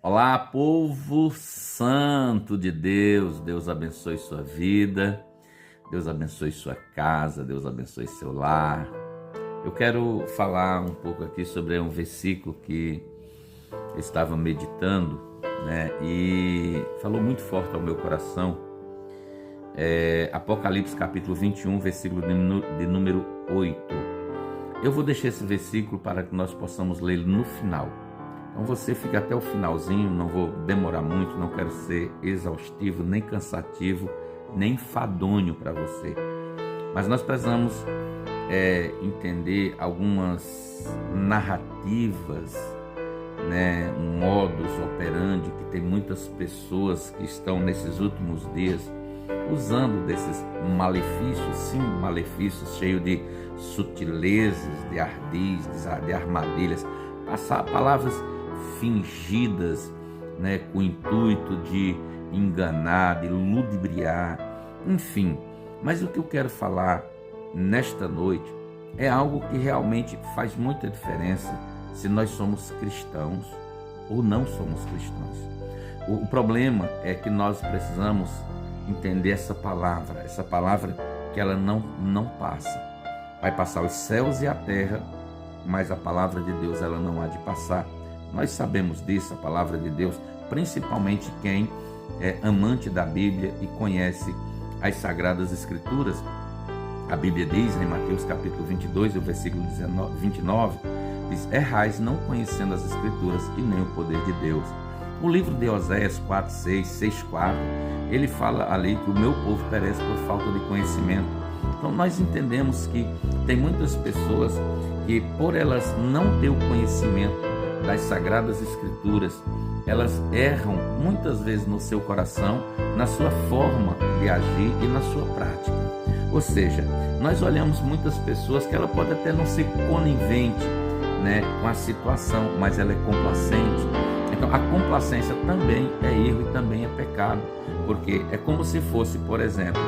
Olá, povo santo de Deus. Deus abençoe sua vida, Deus abençoe sua casa, Deus abençoe seu lar. Eu quero falar um pouco aqui sobre um versículo que eu estava meditando, e falou muito forte ao meu coração. Apocalipse capítulo 21, versículo de número 8. Eu vou deixar esse versículo para que nós possamos ler no final. Então você fica até o finalzinho, não vou demorar muito, não quero ser exaustivo, nem cansativo, nem enfadonho para você. Mas nós precisamos entender algumas narrativas, um modus operandi que tem muitas pessoas que estão nesses últimos dias usando desses malefícios, sim, malefícios cheios de sutilezas, de ardis, de armadilhas, passar palavras fingidas, com o intuito de enganar, de ludibriar, enfim. Mas o que eu quero falar nesta noite é algo que realmente faz muita diferença se nós somos cristãos ou não somos cristãos. O problema é que nós precisamos entender essa palavra que ela não passa. Vai passar os céus e a terra, mas a palavra de Deus ela não há de passar. Nós sabemos disso, a palavra de Deus, principalmente quem é amante da Bíblia e conhece as Sagradas Escrituras. A Bíblia diz em Mateus capítulo 22, o versículo 29, diz: errais não conhecendo as Escrituras e nem o poder de Deus. O livro de Oséias 4:6, 6:4, ele fala ali que o meu povo perece por falta de conhecimento. Então nós entendemos que tem muitas pessoas que, por elas não ter o conhecimento das Sagradas Escrituras, elas erram muitas vezes no seu coração, na sua forma de agir e na sua prática. Ou seja, nós olhamos muitas pessoas que ela pode até não ser conivente, com a situação, mas ela é complacente. Então a complacência também é erro e também é pecado, porque é como se fosse, por exemplo,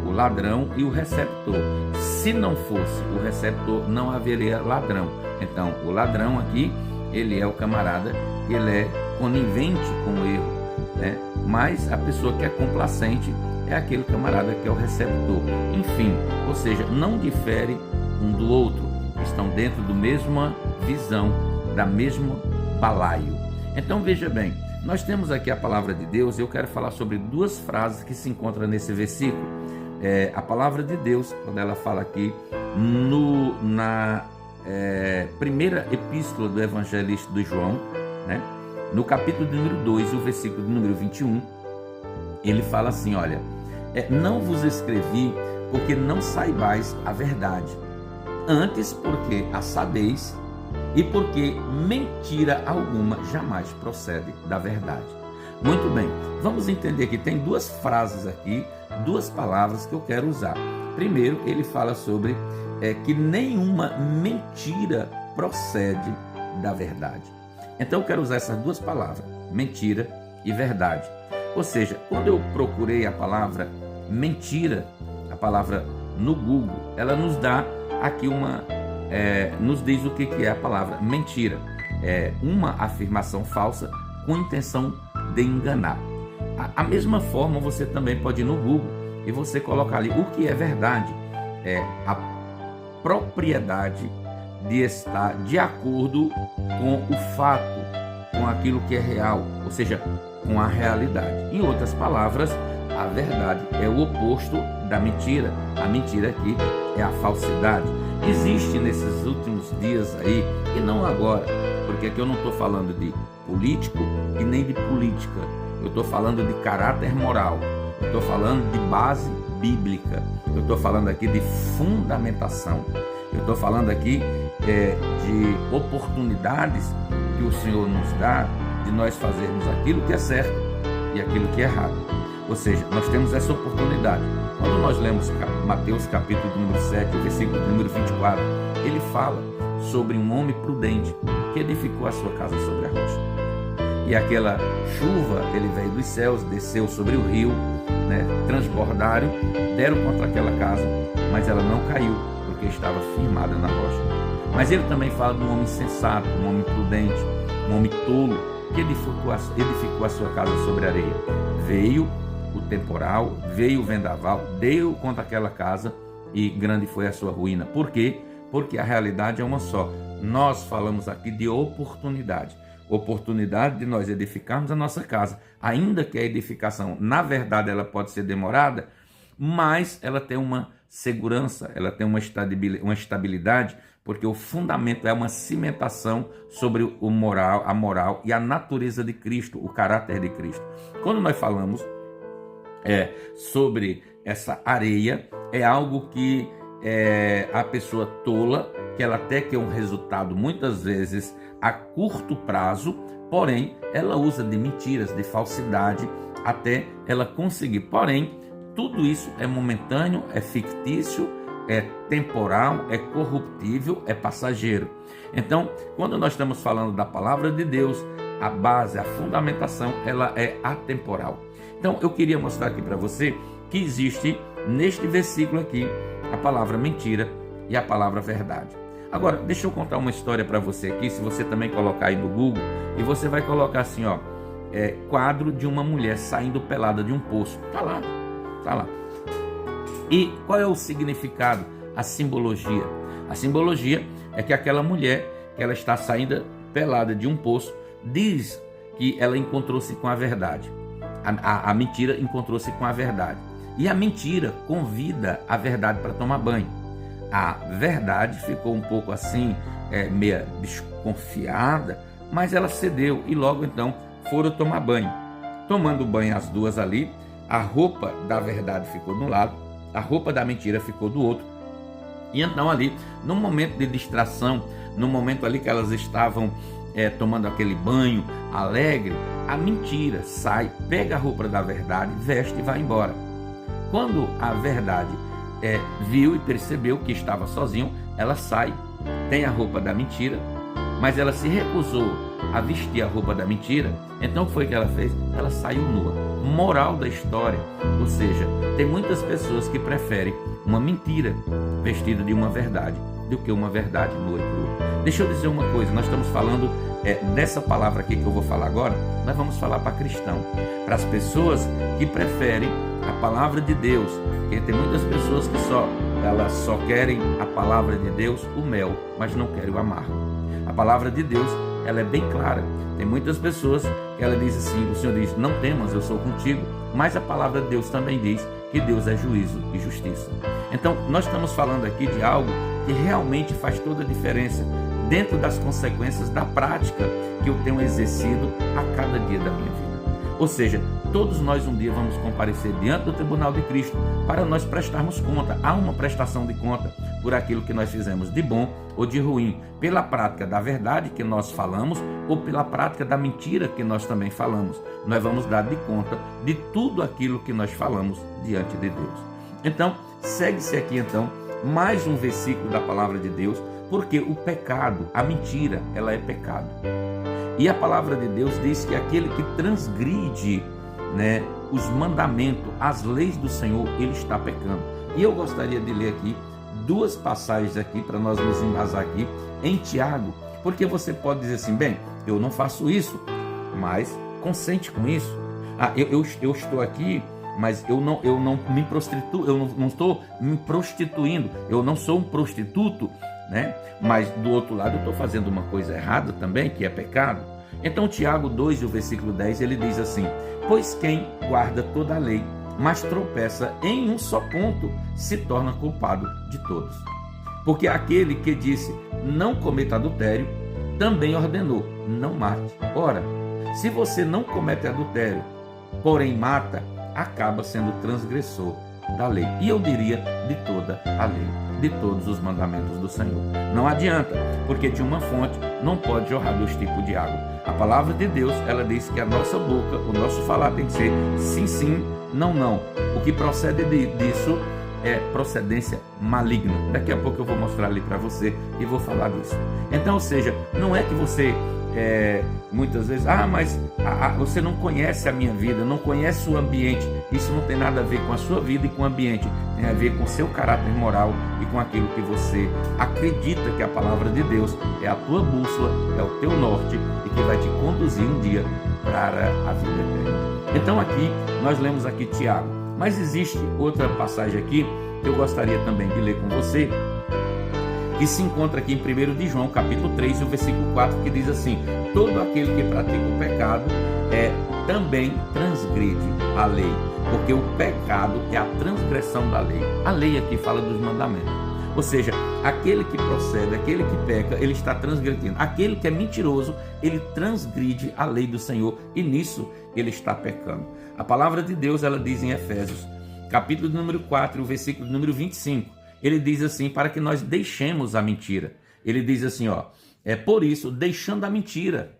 o ladrão e o receptor. Se não fosse o receptor, não haveria ladrão. Então o ladrão aqui, ele é o camarada, ele é conivente com o erro, mas a pessoa que é complacente é aquele camarada que é o receptor. Enfim, ou seja, não difere um do outro, estão dentro da mesma visão, da mesma balaio. Então veja bem, nós temos aqui a palavra de Deus e eu quero falar sobre duas frases que se encontram nesse versículo. A palavra de Deus, quando ela fala aqui na primeira epístola do evangelista do João, no capítulo de número 2, o versículo de número 21, ele fala assim, olha, não vos escrevi porque não saibais a verdade, antes porque a sabeis e porque mentira alguma jamais procede da verdade. Muito bem, vamos entender que tem duas frases aqui, duas palavras que eu quero usar. Primeiro, ele fala sobre que nenhuma mentira procede da verdade. Então eu quero usar essas duas palavras, mentira e verdade. Ou seja, quando eu procurei a palavra mentira, a palavra no Google, ela nos dá aqui nos diz o que é a palavra mentira. É uma afirmação falsa com intenção de enganar. A mesma forma você também pode ir no Google e você colocar ali o que é verdade. É a propriedade de estar de acordo com o fato, com aquilo que é real, ou seja, com a realidade. Em outras palavras, a verdade é o oposto da mentira. A mentira aqui é a falsidade. Existe nesses últimos dias aí, e não agora, porque aqui eu não estou falando de político e nem de política, eu estou falando de caráter moral, eu estou falando de base bíblica, eu estou falando aqui de fundamentação, eu estou falando aqui de oportunidades que o Senhor nos dá de nós fazermos aquilo que é certo e aquilo que é errado. Ou seja, nós temos essa oportunidade. Quando nós lemos Mateus capítulo número 7, versículo número 24, ele fala sobre um homem prudente que edificou a sua casa sobre a rocha. E aquela chuva, ele veio dos céus, desceu sobre o rio, transbordaram, deram contra aquela casa, mas ela não caiu, porque estava firmada na rocha. Mas ele também fala de um homem sensato, um homem prudente, um homem tolo, que edificou a sua casa sobre areia? Veio o temporal, veio o vendaval, deu contra aquela casa e grande foi a sua ruína. Por quê? Porque a realidade é uma só. Nós falamos aqui de oportunidade. Oportunidade de nós edificarmos a nossa casa. Ainda que a edificação, na verdade, ela pode ser demorada, mas ela tem uma segurança, ela tem uma estabilidade, porque o fundamento é uma cimentação sobre a moral e a natureza de Cristo, o caráter de Cristo. Quando nós falamos sobre essa areia, é algo que a pessoa tola, que ela até quer um resultado muitas vezes a curto prazo, porém ela usa de mentiras, de falsidade, até ela conseguir. Porém, tudo isso é momentâneo, é fictício, é temporal, é corruptível, é passageiro. Então, quando nós estamos falando da palavra de Deus, a base, a fundamentação, ela é atemporal. Então, eu queria mostrar aqui para você que existe neste versículo aqui a palavra mentira e a palavra verdade. Agora, deixa eu contar uma história para você aqui, se você também colocar aí no Google, e você vai colocar assim, ó, quadro de uma mulher saindo pelada de um poço. Tá lá. E qual é o significado, a simbologia? A simbologia é que aquela mulher, que ela está saindo pelada de um poço, diz que ela encontrou-se com a verdade. A mentira encontrou-se com a verdade. E a mentira convida a verdade para tomar banho. A verdade ficou um pouco assim, meia desconfiada, mas ela cedeu e logo então foram tomar banho. Tomando banho as duas ali, a roupa da verdade ficou de um lado, a roupa da mentira ficou do outro. E então ali, no momento de distração, no momento ali que elas estavam tomando aquele banho alegre, a mentira sai, pega a roupa da verdade, veste e vai embora. Quando a verdade viu e percebeu que estava sozinho, ela sai, tem a roupa da mentira, mas ela se recusou a vestir a roupa da mentira. Então o que foi que ela fez? Ela saiu nua. Moral da história, ou seja, tem muitas pessoas que preferem uma mentira vestida de uma verdade do que uma verdade nua e crua. Deixa eu dizer uma coisa, nós estamos falando dessa palavra aqui que eu vou falar agora, nós vamos falar para cristão, para as pessoas que preferem a palavra de Deus, porque tem muitas pessoas que elas só querem a palavra de Deus, o mel, mas não querem o amargo. A palavra de Deus, ela é bem clara. Tem muitas pessoas que ela diz assim, o Senhor diz, não temas, eu sou contigo, mas a palavra de Deus também diz que Deus é juízo e justiça. Então, nós estamos falando aqui de algo que realmente faz toda a diferença dentro das consequências da prática que eu tenho exercido a cada dia da minha vida. Ou seja, todos nós um dia vamos comparecer diante do tribunal de Cristo para nós prestarmos conta. Há uma prestação de conta por aquilo que nós fizemos de bom ou de ruim, pela prática da verdade que nós falamos ou pela prática da mentira que nós também falamos. Nós vamos dar de conta de tudo aquilo que nós falamos diante de Deus. Então, segue-se aqui então mais um versículo da palavra de Deus, porque o pecado, a mentira, ela é pecado. E a palavra de Deus diz que aquele que transgride, os mandamentos, as leis do Senhor, ele está pecando. E eu gostaria de ler aqui duas passagens aqui para nós nos embasar aqui em Tiago, porque você pode dizer assim, bem, eu não faço isso, mas consente com isso. Eu estou aqui, mas eu não me prostituo, eu não estou me prostituindo, eu não sou um prostituto, mas do outro lado eu estou fazendo uma coisa errada também, que é pecado. Então Tiago 2, o versículo 10, ele diz assim, pois quem guarda toda a lei, mas tropeça em um só ponto, se torna culpado de todos. Porque aquele que disse, não cometa adultério, também ordenou, não mate. Ora, se você não comete adultério, porém mata, acaba sendo transgressor da lei. E eu diria de toda a lei, de todos os mandamentos do Senhor. Não adianta, porque de uma fonte não pode jorrar dois tipos de água. A palavra de Deus, ela diz que a nossa boca, o nosso falar tem que ser sim, sim, não, não. O que procede disso é procedência maligna. Daqui a pouco eu vou mostrar ali para você e vou falar disso. Então, ou seja, não é que você muitas vezes, mas você não conhece a minha vida, não conhece o ambiente. Isso não tem nada a ver com a sua vida e com o ambiente, tem a ver com o seu caráter moral e com aquilo que você acredita que a palavra de Deus é a tua bússola, é o teu norte e que vai te conduzir um dia para a vida eterna. Então aqui, nós lemos aqui Tiago, mas existe outra passagem aqui que eu gostaria também de ler com você, que se encontra aqui em 1 de João, capítulo 3, e o versículo 4, que diz assim: todo aquele que pratica o pecado também transgride a lei, porque o pecado é a transgressão da lei. A lei aqui fala dos mandamentos. Ou seja, aquele que procede, aquele que peca, ele está transgredindo. Aquele que é mentiroso, ele transgride a lei do Senhor e nisso ele está pecando. A palavra de Deus, ela diz em Efésios, capítulo número 4, o versículo número 25, ele diz assim, para que nós deixemos a mentira. Ele diz assim, por isso, deixando a mentira,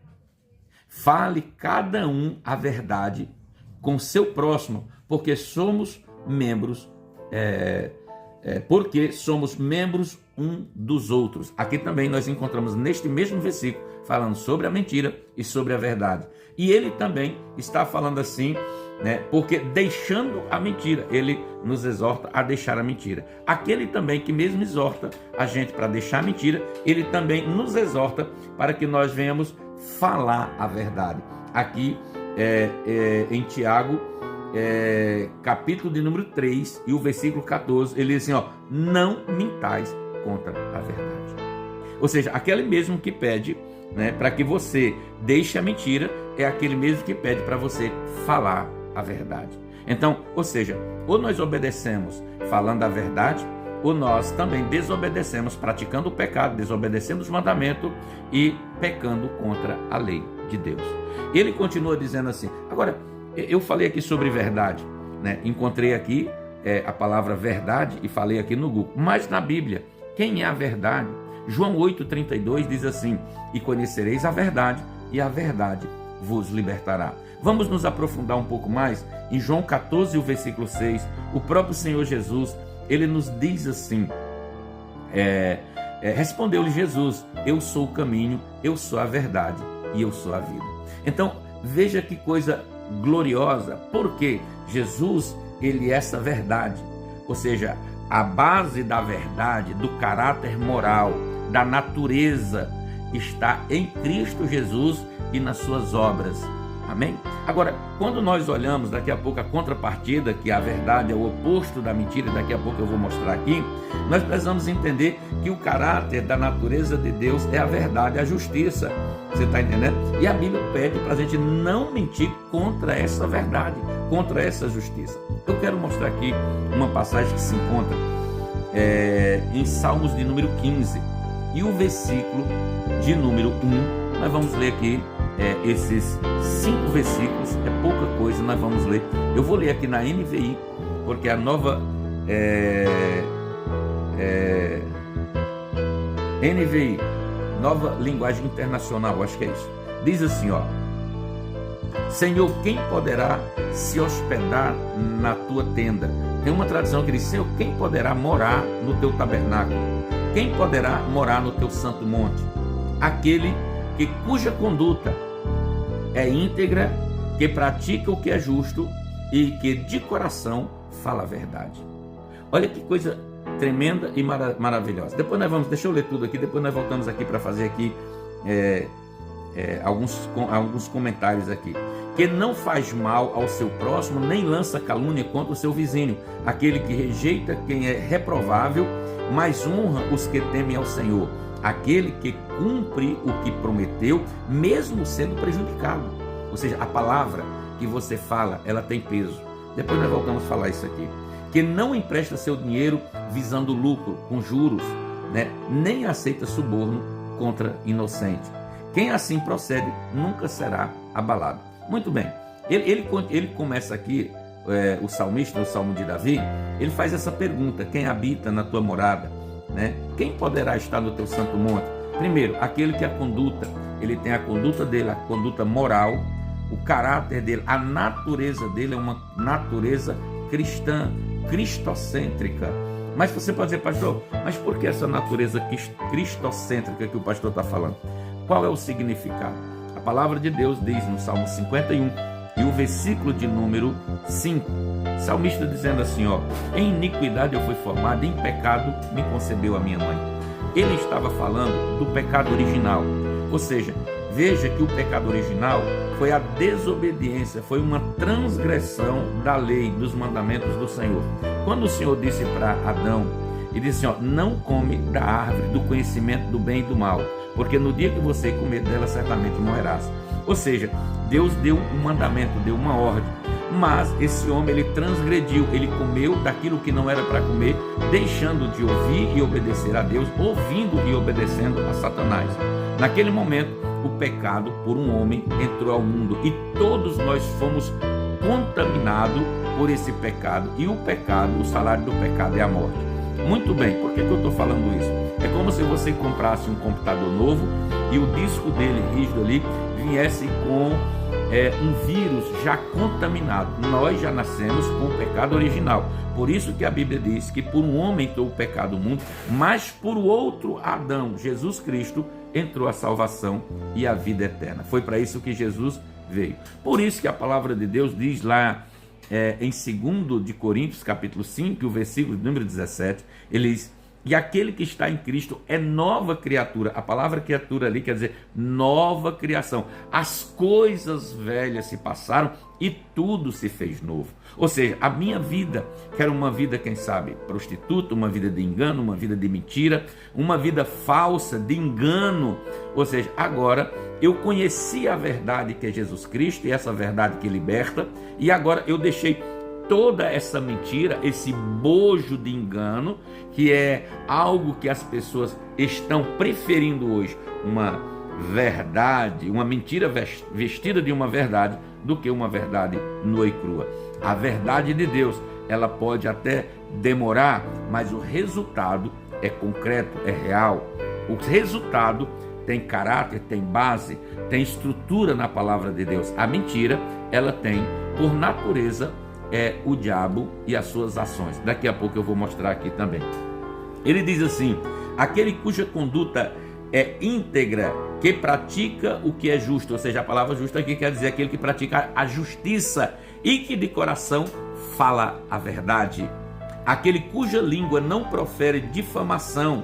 fale cada um a verdade com seu próximo, porque somos membros um dos outros. Aqui também nós encontramos neste mesmo versículo falando sobre a mentira e sobre a verdade. E ele também está falando assim, porque deixando a mentira, ele nos exorta a deixar a mentira. Aquele também que mesmo exorta a gente para deixar a mentira, ele também nos exorta para que nós venhamos falar a verdade. Aqui em Tiago, capítulo de número 3 e o versículo 14, ele diz assim, não mintais contra a verdade. Ou seja, aquele mesmo que pede para que você deixe a mentira, é aquele mesmo que pede para você falar a verdade. Então, ou seja, ou nós obedecemos falando a verdade, ou nós também desobedecemos praticando o pecado, desobedecendo os mandamentos e pecando contra a lei de Deus. Ele continua dizendo assim, agora, eu falei aqui sobre verdade, encontrei aqui a palavra verdade e falei aqui no Google, mas na Bíblia, quem é a verdade? João 8,32 diz assim, e conhecereis a verdade, e a verdade vos libertará. Vamos nos aprofundar um pouco mais em João 14, o versículo 6, o próprio Senhor Jesus, ele nos diz assim, respondeu-lhe Jesus, eu sou o caminho, eu sou a verdade e eu sou a vida. Então, veja que coisa gloriosa, porque Jesus, ele é essa verdade, ou seja, a base da verdade, do caráter moral, da natureza, está em Cristo Jesus e nas suas obras. Amém? Agora, quando nós olhamos daqui a pouco a contrapartida, que a verdade é o oposto da mentira, daqui a pouco eu vou mostrar aqui, nós precisamos entender que o caráter da natureza de Deus é a verdade, a justiça. Você está entendendo? E a Bíblia pede para a gente não mentir contra essa verdade, contra essa justiça. Eu quero mostrar aqui uma passagem que se encontra em Salmos de número 15 e o versículo de número 1. Nós vamos ler aqui esses 5 versículos, é pouca coisa, nós vamos ler. Eu vou ler aqui na NVI, porque a nova NVI, nova linguagem internacional, acho que é isso. Diz assim, Senhor, quem poderá se hospedar na tua tenda? Tem uma tradução que diz, Senhor, quem poderá morar no teu tabernáculo? Quem poderá morar no teu santo monte? Aquele cuja conduta é íntegra, que pratica o que é justo e que de coração fala a verdade. Olha que coisa tremenda e maravilhosa. Depois deixa eu ler tudo aqui, depois nós voltamos aqui para fazer aqui alguns comentários aqui. Que não faz mal ao seu próximo, nem lança calúnia contra o seu vizinho. Aquele que rejeita quem é reprovável, mas honra os que temem ao Senhor. Aquele que cumpre o que prometeu, mesmo sendo prejudicado. Ou seja, a palavra que você fala, ela tem peso. Depois nós voltamos a falar isso aqui. Que não empresta seu dinheiro visando lucro, com juros, nem aceita suborno contra inocente. Quem assim procede nunca será abalado. Muito bem, ele começa aqui, o salmista, o Salmo de Davi, ele faz essa pergunta, quem habita na tua morada? Quem poderá estar no teu santo monte? Primeiro, aquele que a conduta, ele tem a conduta dele, a conduta moral, o caráter dele, a natureza dele é uma natureza cristã, cristocêntrica. Mas você pode dizer, pastor, mas por que essa natureza cristocêntrica que o pastor está falando? Qual é o significado? A palavra de Deus diz no Salmo 51 e o versículo de número 5, salmista dizendo assim, em iniquidade eu fui formado, em pecado me concebeu a minha mãe. Ele estava falando do pecado original, ou seja, veja que o pecado original foi a desobediência, foi uma transgressão da lei, dos mandamentos do Senhor. Quando o Senhor disse para Adão, ele disse não come da árvore do conhecimento do bem e do mal, porque no dia que você comer dela, certamente morrerás. Ou seja, Deus deu um mandamento, deu uma ordem, mas esse homem ele transgrediu, ele comeu daquilo que não era para comer, deixando de ouvir e obedecer a Deus, ouvindo e obedecendo a Satanás. Naquele momento, o pecado por um homem entrou ao mundo e todos nós fomos contaminados por esse pecado. E o pecado, o salário do pecado é a morte. Muito bem, por que eu estou falando isso? É como se você comprasse um computador novo e o disco dele rígido ali viesse com um vírus já contaminado. Nós já nascemos com o pecado original. Por isso que a Bíblia diz que por um homem entrou o pecado no mundo, mas por outro Adão, Jesus Cristo, entrou a salvação e a vida eterna. Foi para isso que Jesus veio. Por isso que a palavra de Deus diz lá em 2 de Coríntios, capítulo 5, o versículo número 17, ele diz, e aquele que está em Cristo é nova criatura. A palavra criatura ali quer dizer nova criação. As coisas velhas se passaram e tudo se fez novo. Ou seja, a minha vida, que era uma vida, quem sabe, prostituta, uma vida de engano, uma vida de mentira, uma vida falsa, de engano. Ou seja, agora eu conheci a verdade que é Jesus Cristo e essa verdade que liberta, e agora eu deixei toda essa mentira, esse bojo de engano, que é algo que as pessoas estão preferindo hoje, uma verdade, uma mentira vestida de uma verdade, do que uma verdade nua e crua. A verdade de Deus, ela pode até demorar, mas o resultado é concreto, é real. O resultado tem caráter, tem base, tem estrutura na palavra de Deus. A mentira, ela tem, por natureza, o diabo e as suas ações. Daqui a pouco eu vou mostrar aqui também. Ele diz assim, aquele cuja conduta é íntegra, que pratica o que é justo, ou seja, a palavra justa aqui quer dizer aquele que pratica a justiça e que de coração fala a verdade. Aquele cuja língua não profere difamação,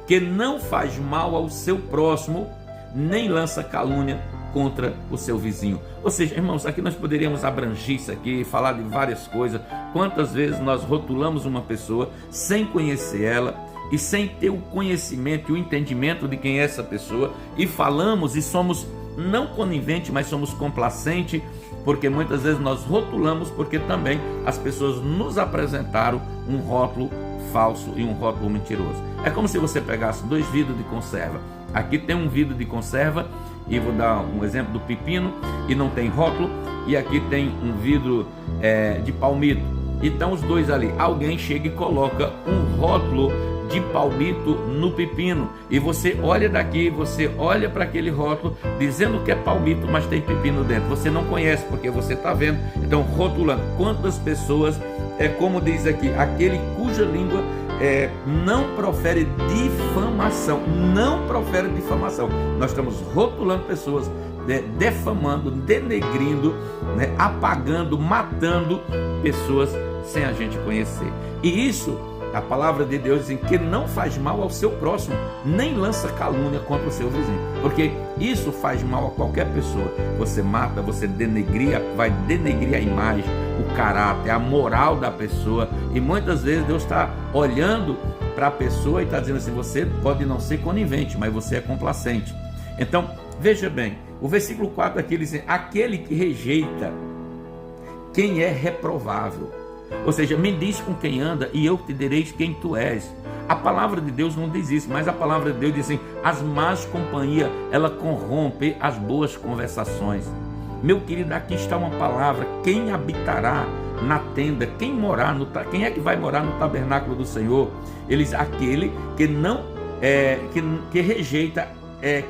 que não faz mal ao seu próximo, nem lança calúnia contra o seu vizinho. Ou seja, irmãos, aqui nós poderíamos abranger isso aqui, falar de várias coisas. Quantas vezes nós rotulamos uma pessoa sem conhecer ela e sem ter o conhecimento e o entendimento de quem é essa pessoa, e falamos e somos não coniventes, mas somos complacentes, porque muitas vezes nós rotulamos porque também as pessoas nos apresentaram um rótulo falso e um rótulo mentiroso. É como se você pegasse 2 vidros de conserva. Aqui tem um vidro de conserva, e vou dar um exemplo do pepino, e não tem rótulo, e aqui tem um vidro de palmito. Então os dois ali, alguém chega e coloca um rótulo de palmito no pepino, e você olha daqui, você olha para aquele rótulo dizendo que é palmito, mas tem pepino dentro. Você não conhece porque você está vendo, então rotulando. Quantas pessoas, como diz aqui, aquele cuja língua não profere difamação, não profere difamação. Nós estamos rotulando pessoas, defamando, denegrindo, apagando, matando pessoas sem a gente conhecer. E isso, a palavra de Deus diz que não faz mal ao seu próximo, nem lança calúnia contra o seu vizinho, porque isso faz mal a qualquer pessoa. Você mata, você denegria, vai denegrir a imagem, o caráter, a moral da pessoa, e muitas vezes Deus está olhando para a pessoa e está dizendo assim, você pode não ser conivente, mas você é complacente. Então, veja bem, o versículo 4 aqui diz, aquele que rejeita quem é reprovável. Ou seja, me diz com quem anda e eu te direi quem tu és. A palavra de Deus não diz isso, mas a palavra de Deus diz assim, as más companhias, ela corrompe as boas conversações. Meu querido, aqui está uma palavra, quem habitará na tenda, quem é que vai morar no tabernáculo do Senhor? Ele diz, aquele que não que rejeita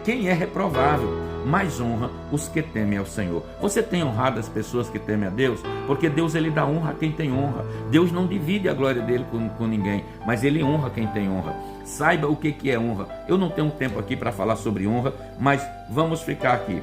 quem é reprovável, mas honra os que temem ao Senhor. Você tem honrado as pessoas que temem a Deus? Porque Deus, ele dá honra a quem tem honra. Deus não divide a glória dele com ninguém, mas ele honra quem tem honra. saiba o que é honra. Eu não tenho tempo aqui para falar sobre honra, mas vamos ficar aqui.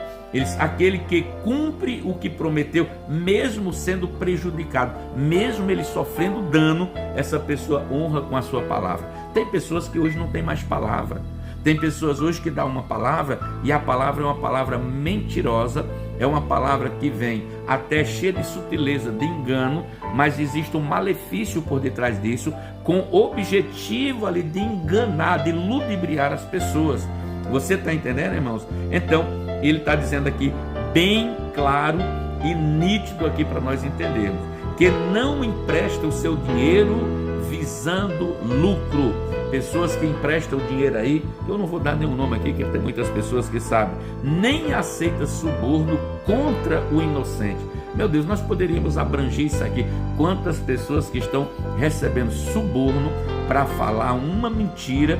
Aquele que cumpre o que prometeu, mesmo sendo prejudicado, mesmo ele sofrendo dano, essa pessoa honra com a sua palavra. Tem pessoas que hoje não têm mais palavra. Tem pessoas hoje que dão uma palavra e a palavra é uma palavra mentirosa, é uma palavra que vem até cheia de sutileza, de engano, mas existe um malefício por detrás disso, com o objetivo ali de enganar, de ludibriar as pessoas. Você está entendendo, irmãos? Então, ele está dizendo aqui, bem claro e nítido aqui para nós entendermos, que não empresta o seu dinheiro visando lucro. Pessoas que emprestam dinheiro aí, eu não vou dar nenhum nome aqui, que tem muitas pessoas que sabem, nem aceita suborno contra o inocente. Meu Deus, nós poderíamos abranger isso aqui. Quantas pessoas que estão recebendo suborno para falar uma mentira,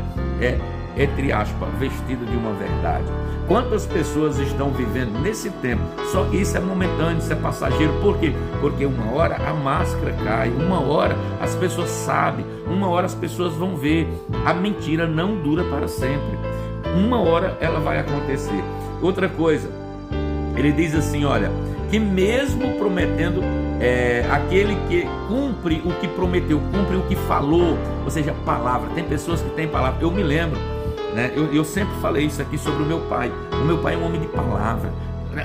entre aspas, vestida de uma verdade. Quantas pessoas estão vivendo nesse tempo? Só que isso é momentâneo, isso é passageiro. Por quê? Porque uma hora a máscara cai, uma hora as pessoas sabem, uma hora as pessoas vão ver. A mentira não dura para sempre. Uma hora ela vai acontecer. Outra coisa, ele diz assim, olha, que mesmo prometendo, aquele que cumpre o que prometeu, cumpre o que falou, ou seja, palavra. Tem pessoas que têm palavra. Eu me lembro, né? Eu sempre falei isso aqui sobre o meu pai. O meu pai é um homem de palavra.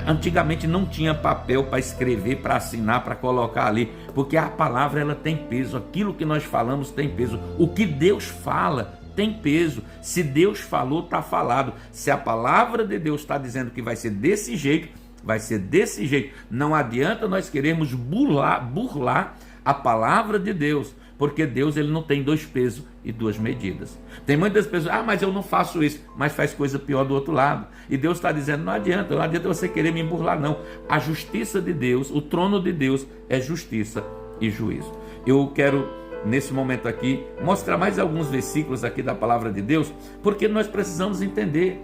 Antigamente não tinha papel para escrever, para assinar, para colocar ali, porque a palavra ela tem peso. Aquilo que nós falamos tem peso. O que Deus fala tem peso. Se Deus falou, está falado. Se a palavra de Deus está dizendo que vai ser desse jeito, vai ser desse jeito. Não adianta nós querermos burlar a palavra de Deus, porque Deus ele não tem dois pesos e duas medidas. Tem muitas pessoas, mas eu não faço isso, mas faz coisa pior do outro lado. E Deus está dizendo, não adianta você querer me burlar, não. A justiça de Deus, o trono de Deus é justiça e juízo. Eu quero, nesse momento aqui, mostrar mais alguns versículos aqui da palavra de Deus, porque nós precisamos entender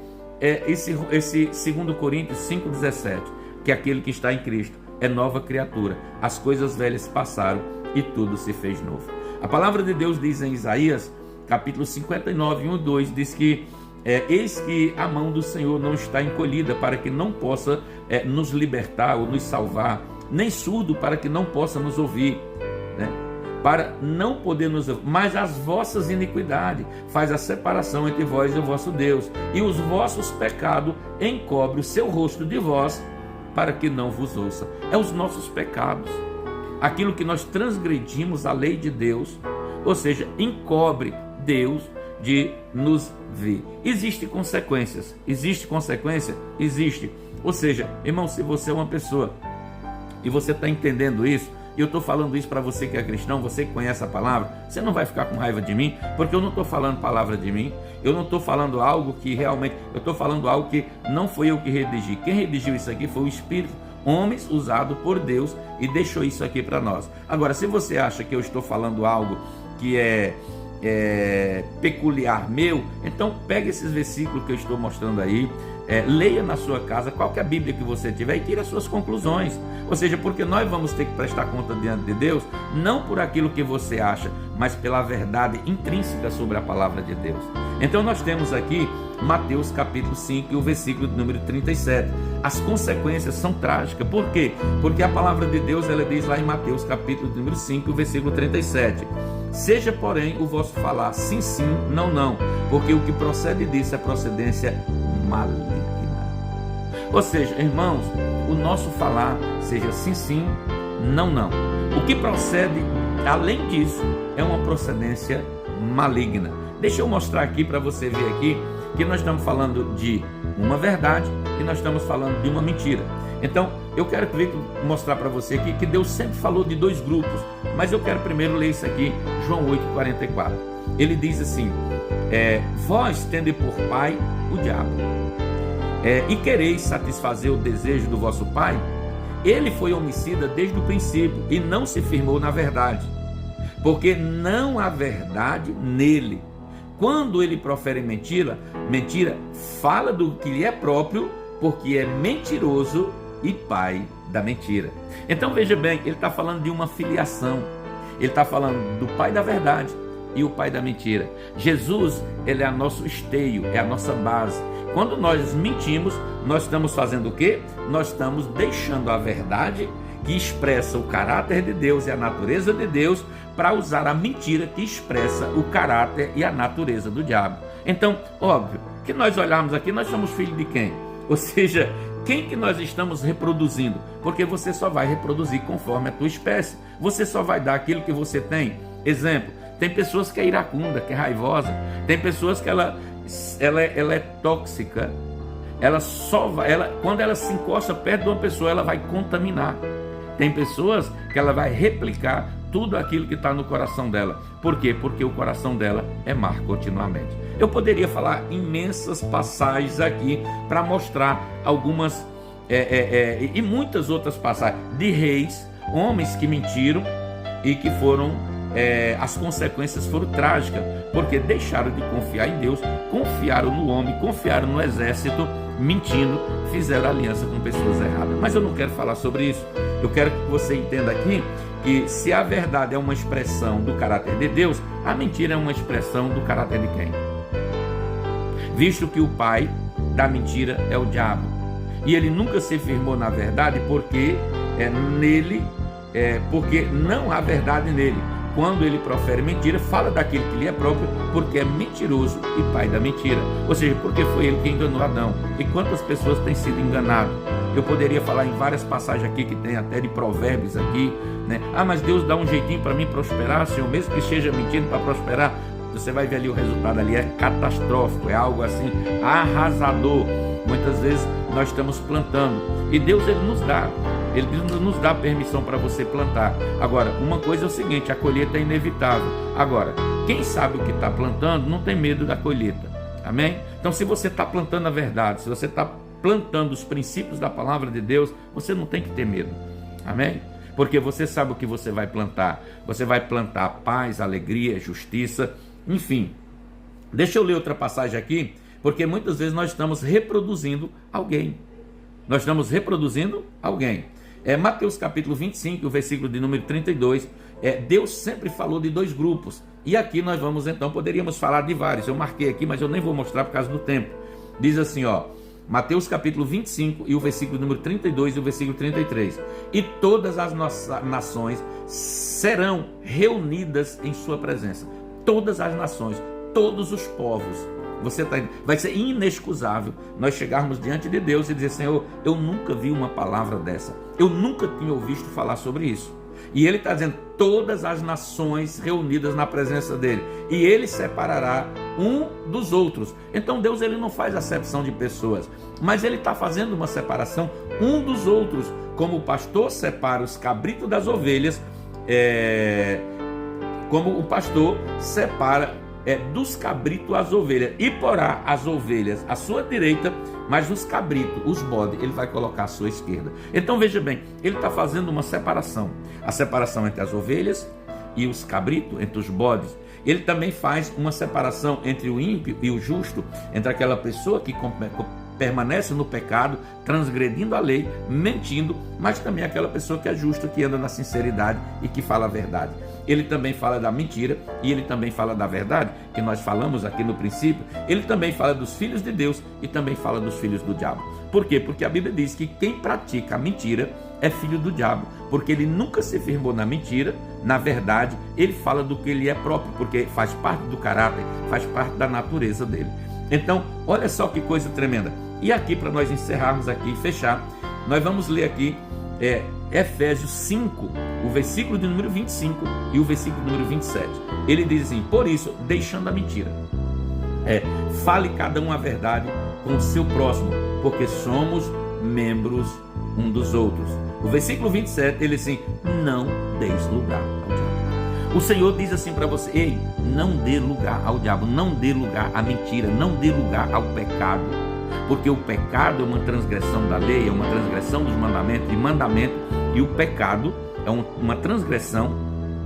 esse 2 Coríntios 5,17, que aquele que está em Cristo é nova criatura. As coisas velhas passaram e tudo se fez novo. A palavra de Deus diz em Isaías, capítulo 59, 1 e 2, diz que eis que a mão do Senhor não está encolhida para que não possa nos libertar ou nos salvar, nem surdo para que não possa nos ouvir, né? Para não poder nos ouvir, mas as vossas iniquidades faz a separação entre vós e o vosso Deus, e os vossos pecados encobre o seu rosto de vós, para que não vos ouça. É os nossos pecados, aquilo que nós transgredimos a lei de Deus, ou seja, encobre Deus de nos ver. Existem consequências. Existe consequência? Existe. Ou seja, irmão, se você é uma pessoa e você está entendendo isso, e eu estou falando isso para você que é cristão, você que conhece a palavra, você não vai ficar com raiva de mim, porque eu não estou falando palavra de mim, eu não estou falando algo que realmente, eu estou falando algo que não foi eu que redigi. Quem redigiu isso aqui foi o Espírito, homens usado por Deus, e deixou isso aqui para nós. Agora, se você acha que eu estou falando algo que é peculiar meu, então pegue esses versículos que eu estou mostrando aí, leia na sua casa, qualquer Bíblia que você tiver, e tire as suas conclusões. Ou seja, porque nós vamos ter que prestar conta diante de Deus, não por aquilo que você acha, mas pela verdade intrínseca sobre a palavra de Deus. Então nós temos aqui Mateus capítulo 5 e o versículo número 37. As consequências são trágicas. Por quê? Porque a palavra de Deus, ela diz lá em Mateus capítulo número 5, o versículo 37. Seja, porém, o vosso falar sim, sim, não, não, porque o que procede disso é procedência maligna. Ou seja, irmãos, o nosso falar seja sim, sim, não, não. O que procede, além disso, é uma procedência maligna. Deixa eu mostrar aqui para você ver aqui que nós estamos falando de uma verdade e nós estamos falando de uma mentira. Então, eu quero mostrar para você aqui que Deus sempre falou de dois grupos, mas eu quero primeiro ler isso aqui, João 8,44. Ele diz assim, vós tende por pai o diabo, e quereis satisfazer o desejo do vosso pai? Ele foi homicida desde o princípio e não se firmou na verdade, porque não há verdade nele. Quando ele profere mentira, fala do que lhe é próprio, porque é mentiroso e pai da mentira. Então veja bem, ele está falando de uma filiação, ele está falando do pai da verdade e o pai da mentira. Jesus, ele é nosso esteio, é a nossa base. Quando nós mentimos, nós estamos fazendo o quê? Nós estamos deixando a verdade que expressa o caráter de Deus e a natureza de Deus para usar a mentira que expressa o caráter e a natureza do diabo. Então, óbvio, que nós olharmos aqui, nós somos filhos de quem? Ou seja, quem que nós estamos reproduzindo? Porque você só vai reproduzir conforme a tua espécie. Você só vai dar aquilo que você tem. Exemplo, tem pessoas que é iracunda, que é raivosa. Tem pessoas que ela é tóxica. Quando ela se encosta perto de uma pessoa, ela vai contaminar. Tem pessoas que ela vai replicar tudo aquilo que está no coração dela. Por quê? Porque o coração dela é mar continuamente. Eu poderia falar imensas passagens aqui para mostrar algumas e muitas outras passagens de reis, homens que mentiram e que foram, as consequências foram trágicas, porque deixaram de confiar em Deus, confiaram no homem, confiaram no exército, mentindo, fizeram aliança com pessoas erradas. Mas eu não quero falar sobre isso. Eu quero que você entenda aqui que se a verdade é uma expressão do caráter de Deus, a mentira é uma expressão do caráter de quem? Visto que o pai da mentira é o diabo, e ele nunca se firmou na verdade porque porque não há verdade nele. Quando ele profere mentira, fala daquilo que lhe é próprio, porque é mentiroso e pai da mentira. Ou seja, porque foi ele que enganou Adão. E quantas pessoas têm sido enganadas? Eu poderia falar em várias passagens aqui, que tem até de provérbios aqui, né? Ah, mas Deus dá um jeitinho para mim prosperar, Senhor, mesmo que esteja mentindo para prosperar. Você vai ver ali o resultado ali, é catastrófico, é algo assim arrasador. Muitas vezes nós estamos plantando e Deus ele nos dá permissão para você plantar. Agora, uma coisa é o seguinte, a colheita é inevitável. Agora, quem sabe o que está plantando não tem medo da colheita, amém? Então, se você está plantando a verdade, se você está plantando os princípios da palavra de Deus, você não tem que ter medo, amém? Porque você sabe o que você vai plantar. Você vai plantar paz, alegria, justiça, enfim. Deixa eu ler outra passagem aqui, porque muitas vezes nós estamos reproduzindo alguém. Nós estamos reproduzindo alguém. Mateus capítulo 25, o versículo de número 32. Deus sempre falou de dois grupos. E aqui nós vamos então, poderíamos falar de vários. Eu marquei aqui, mas eu nem vou mostrar por causa do tempo. Diz assim, Mateus capítulo 25 e o versículo número 32 e o versículo 33. E todas as nações serão reunidas em sua presença. Todas as nações, todos os povos. Vai ser inexcusável nós chegarmos diante de Deus e dizer, Senhor, eu nunca vi uma palavra dessa. Eu nunca tinha ouvido falar sobre isso. E ele está dizendo, todas as nações reunidas na presença dele. E ele separará um dos outros. Então Deus ele não faz acepção de pessoas, mas ele está fazendo uma separação um dos outros. Como o pastor separa os cabritos das ovelhas, como o pastor separa dos cabritos as ovelhas, e porá as ovelhas à sua direita, mas os cabritos, os bodes, ele vai colocar à sua esquerda. Então veja bem, ele está fazendo uma separação, a separação entre as ovelhas e os cabritos, entre os bodes. Ele também faz uma separação entre o ímpio e o justo, entre aquela pessoa que permanece no pecado, transgredindo a lei, mentindo, mas também aquela pessoa que é justa, que anda na sinceridade e que fala a verdade. Ele também fala da mentira e ele também fala da verdade, que nós falamos aqui no princípio. Ele também fala dos filhos de Deus e também fala dos filhos do diabo. Por quê? Porque a Bíblia diz que quem pratica a mentira é filho do diabo, porque ele nunca se firmou na mentira. Na verdade, ele fala do que ele é próprio, porque faz parte do caráter, faz parte da natureza dele. Então, olha só que coisa tremenda. E aqui, para nós encerrarmos aqui e fechar, nós vamos ler aqui Efésios 5, o versículo de número 25 e o versículo de número 27. Ele diz assim, por isso, deixando a mentira, fale cada um a verdade com o seu próximo, porque somos membros um dos outros. O versículo 27, ele diz assim, não deis lugar ao diabo. O Senhor diz assim para você, ei, não dê lugar ao diabo, não dê lugar à mentira, não dê lugar ao pecado, porque o pecado é uma transgressão da lei, é uma transgressão dos mandamentos, de mandamento, e o pecado é uma transgressão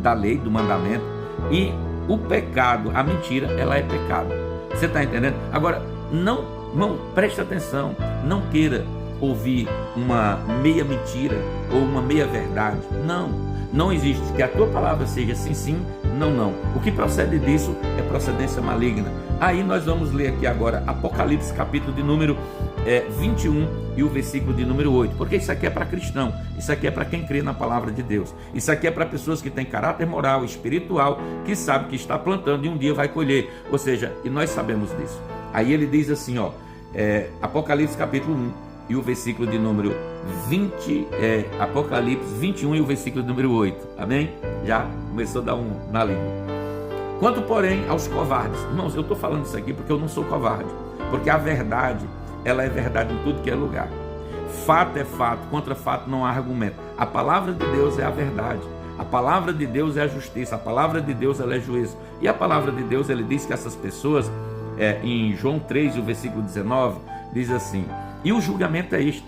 da lei, do mandamento, e o pecado, a mentira, ela é pecado. Você está entendendo? Agora, não, preste atenção, não queira ouvir uma meia mentira ou uma meia verdade, não. Não existe que a tua palavra seja sim, sim, não, não. O que procede disso é procedência maligna. Aí nós vamos ler aqui agora Apocalipse, capítulo de número 21 e o versículo de número 8. Porque isso aqui é para cristão, isso aqui é para quem crê na palavra de Deus. Isso aqui é para pessoas que têm caráter moral, espiritual, que sabe que está plantando e um dia vai colher. Ou seja, e nós sabemos disso. Aí ele diz assim, ó, Apocalipse capítulo 1 e o versículo de número 20, Apocalipse 21 e o versículo de número 8, amém? Já começou a dar um na língua. Quanto porém aos covardes, irmãos, eu estou falando isso aqui porque eu não sou covarde, porque a verdade, ela é verdade em tudo que é lugar. Fato é fato, contra fato não há argumento. A palavra de Deus é a verdade, a palavra de Deus é a justiça, a palavra de Deus ela é juízo, e a palavra de Deus, ele diz que essas pessoas, em João 3, o versículo 19, diz assim, e o julgamento é este,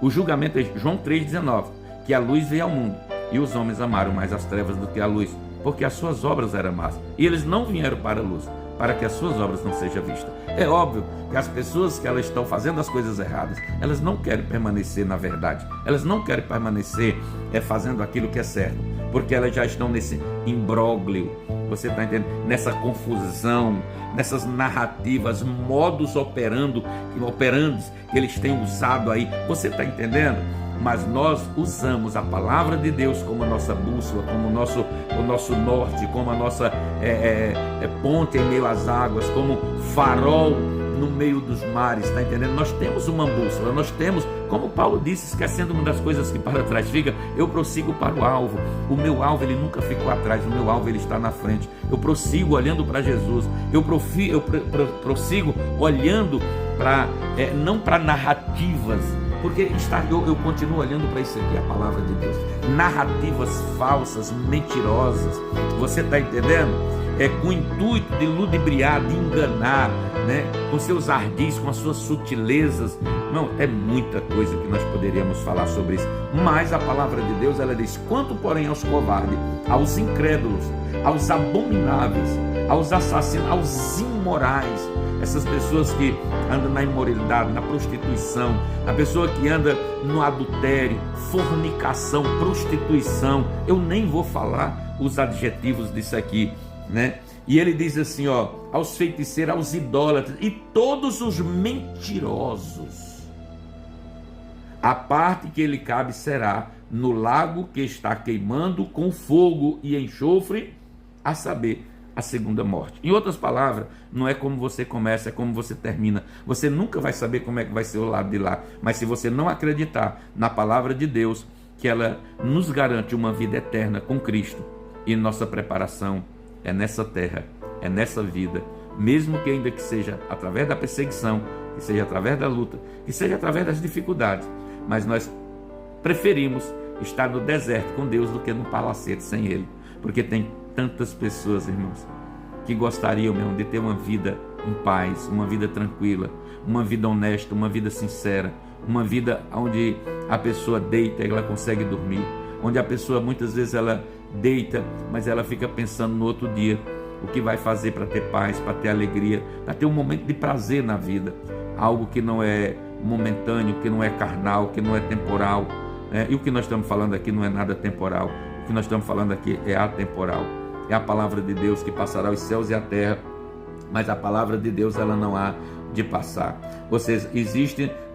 o julgamento é João 3,19, que a luz veio ao mundo, e os homens amaram mais as trevas do que a luz, porque as suas obras eram más, e eles não vieram para a luz, para que as suas obras não sejam vistas. É óbvio que as pessoas que elas estão fazendo as coisas erradas, elas não querem permanecer na verdade, elas não querem permanecer fazendo aquilo que é certo, porque elas já estão nesse imbróglio, você está entendendo? Nessa confusão, nessas narrativas, modus operandi que eles têm usado aí, você está entendendo? Mas nós usamos a palavra de Deus como a nossa bússola, como o nosso norte, como a nossa ponte em meio às águas, como farol no meio dos mares, está entendendo? Nós temos uma bússola, nós temos, como Paulo disse, esquecendo uma das coisas que para trás fica, eu prossigo para o alvo. O meu alvo, ele nunca ficou atrás, o meu alvo, ele está na frente. Eu prossigo olhando para Jesus, eu prossigo olhando para, não para narrativas, porque eu continuo olhando para isso aqui, a palavra de Deus. Narrativas falsas, mentirosas, você está entendendo? Com o intuito de ludibriar, de enganar, né? Com seus ardis, com as suas sutilezas. Não, é muita coisa que nós poderíamos falar sobre isso. Mas a palavra de Deus, ela diz, quanto porém aos covardes, aos incrédulos, aos abomináveis, aos assassinos, aos imorais, essas pessoas que andam na imoralidade, na prostituição, a pessoa que anda no adultério, fornicação, prostituição, eu nem vou falar os adjetivos disso aqui, né? E ele diz assim, ó, aos feiticeiros, aos idólatras e todos os mentirosos, a parte que ele cabe será no lago que está queimando com fogo e enxofre, a saber, a segunda morte. Em outras palavras, não é como você começa, é como você termina. Você nunca vai saber como é que vai ser o lado de lá, mas se você não acreditar na palavra de Deus, que ela nos garante uma vida eterna com Cristo, e nossa preparação é nessa terra, é nessa vida, mesmo que ainda que seja através da perseguição, que seja através da luta, que seja através das dificuldades, mas nós preferimos estar no deserto com Deus do que no palacete sem Ele, porque tem tantas pessoas, irmãos, que gostariam mesmo de ter uma vida em paz, uma vida tranquila, uma vida honesta, uma vida sincera, uma vida onde a pessoa deita e ela consegue dormir, onde a pessoa muitas vezes ela deita, mas ela fica pensando no outro dia o que vai fazer para ter paz, para ter alegria, para ter um momento de prazer na vida, algo que não é momentâneo, que não é carnal, que não é temporal, né? E o que nós estamos falando aqui não é nada temporal, o que nós estamos falando aqui é atemporal, é a palavra de Deus que passará os céus e a terra, mas a palavra de Deus ela não há de passar. Ou seja,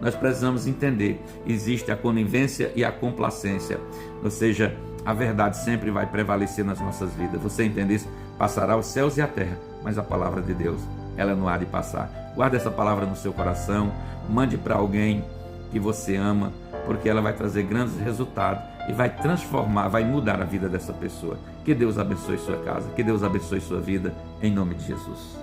nós precisamos entender, existe a conivência e a complacência, ou seja, a verdade sempre vai prevalecer nas nossas vidas. Você entende isso? Passará os céus e a terra, mas a palavra de Deus, ela não há de passar. Guarde essa palavra no seu coração, mande para alguém que você ama, porque ela vai trazer grandes resultados e vai transformar, vai mudar a vida dessa pessoa. Que Deus abençoe sua casa, que Deus abençoe sua vida, em nome de Jesus.